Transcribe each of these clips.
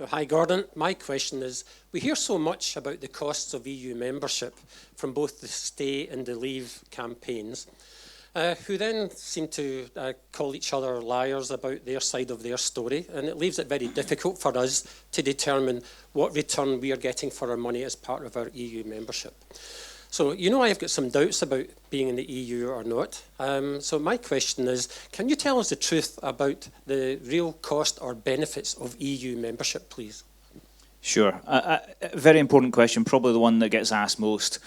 Hi, Gordon. My question is, we hear so much about the costs of EU membership from both the stay and the leave campaigns, who then seem to call each other liars about their side of their story, and it leaves it very difficult for us to determine what return we are getting for our money as part of our EU membership. So, I've got some doubts about being in the EU or not. So my question is, can you tell us the truth about the real cost or benefits of EU membership, please? Sure. A very important question, probably the one that gets asked most.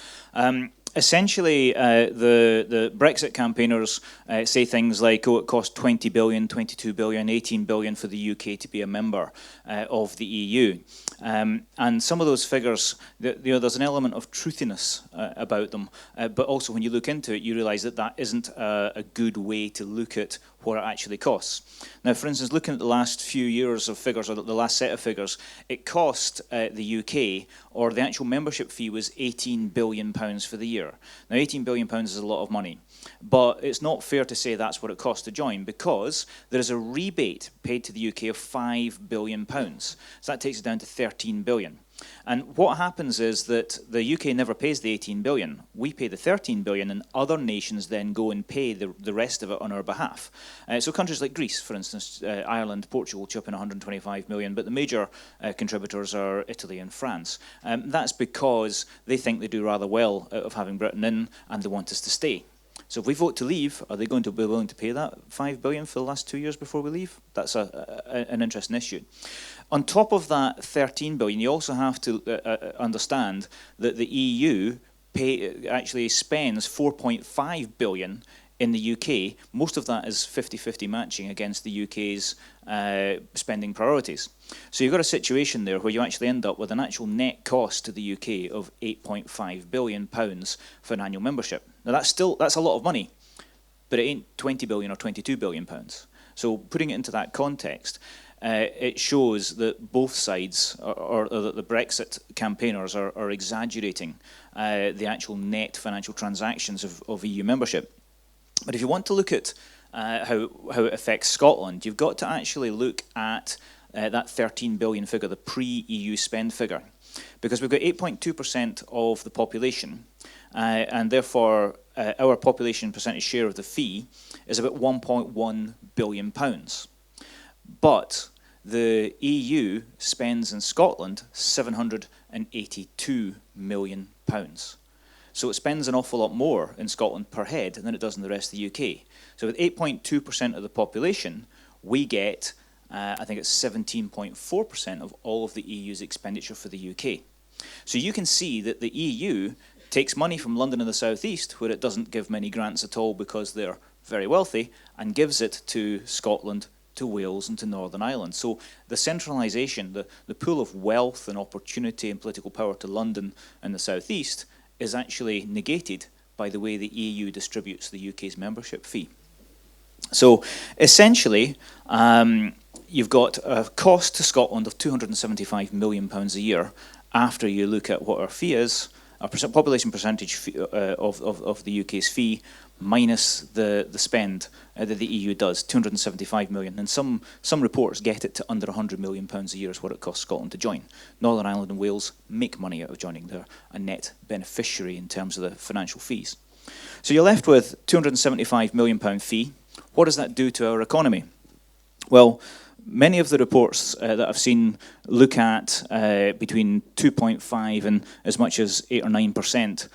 Essentially, the Brexit campaigners say things like, oh, it cost 20 billion, 22 billion, 18 billion for the UK to be a member of the EU. And some of those figures, there's an element of truthiness about them, but also when you look into it, you realise that that isn't a good way to look at what it actually costs. Now, for instance, looking at the last few years of figures, or the last set of figures, it cost the UK, or the actual membership fee was £18 billion for the year. Now, £18 billion is a lot of money, but it's not fair to say that's what it costs to join, because there is a rebate paid to the UK of £5 billion. So that takes it down to 13 billion. And what happens is that the UK never pays the 18 billion. We pay the 13 billion, and other nations then go and pay the rest of it on our behalf. So countries like Greece, for instance, Ireland, Portugal chip in 125 million, but the major contributors are Italy and France. That's because they think they do rather well out of having Britain in, and they want us to stay. So if we vote to leave, are they going to be willing to pay that 5 billion for the last 2 years before we leave? That's an interesting issue. On top of that 13 billion, you also have to understand that the EU actually spends 4.5 billion in the UK. Most of that is 50-50 matching against the UK's spending priorities. So you've got a situation there where you actually end up with an actual net cost to the UK of £8.5 billion for an annual membership. Now that's a lot of money, but it ain't 20 billion or 22 billion pounds. So putting it into that context, it shows that both sides, or that the Brexit campaigners are exaggerating the actual net financial transactions of EU membership. But if you want to look at how it affects Scotland, you've got to actually look at that 13 billion figure, the pre-EU spend figure, because we've got 8.2% of the population, and therefore our population percentage share of the fee is about 1.1 billion pounds. But the EU spends in Scotland 782 million pounds. So it spends an awful lot more in Scotland per head than it does in the rest of the UK. So with 8.2% of the population, we get, I think it's 17.4% of all of the EU's expenditure for the UK. So you can see that the EU takes money from London and the South East, where it doesn't give many grants at all because they're very wealthy, and gives it to Scotland, to Wales and to Northern Ireland. So the centralisation, the pool of wealth and opportunity and political power to London and the South East is actually negated by the way the EU distributes the UK's membership fee. So essentially, you've got a cost to Scotland of £275 million a year after you look at what our fee is, our population percentage fee, of the UK's fee, minus the spend that the EU does, 275 million. And some reports get it to under 100 million pounds a year is what it costs Scotland to join. Northern Ireland and Wales make money out of joining. They're a net beneficiary in terms of the financial fees. So you're left with 275 million pound fee. What does that do to our economy? Well, many of the reports that I've seen look at between 2.5 and as much as 8 or 9%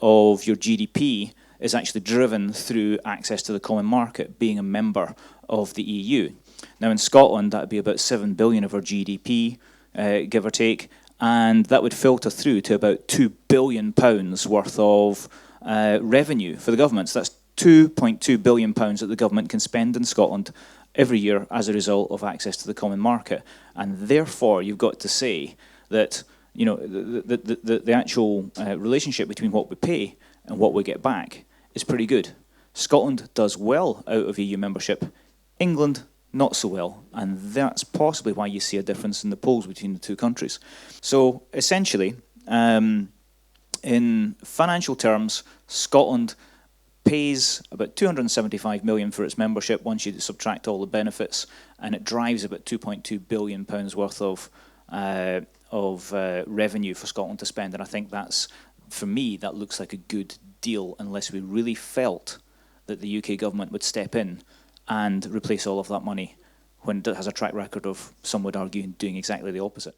of your GDP is actually driven through access to the common market, being a member of the EU. Now in Scotland, that would be about 7 billion of our GDP, give or take, and that would filter through to about £2 billion worth of revenue for the government. So that's £2.2 billion that the government can spend in Scotland every year as a result of access to the common market. And therefore, you've got to say that the actual relationship between what we pay and what we get back is pretty good. Scotland does well out of EU membership, England not so well, and that's possibly why you see a difference in the polls between the two countries. So essentially, in financial terms, Scotland pays about 275 million for its membership once you subtract all the benefits, and it drives about 2.2 billion pounds worth of revenue for Scotland to spend. And I think that's, for me, that looks like a good deal, unless we really felt that the UK government would step in and replace all of that money, when it has a track record of, some would argue, doing exactly the opposite.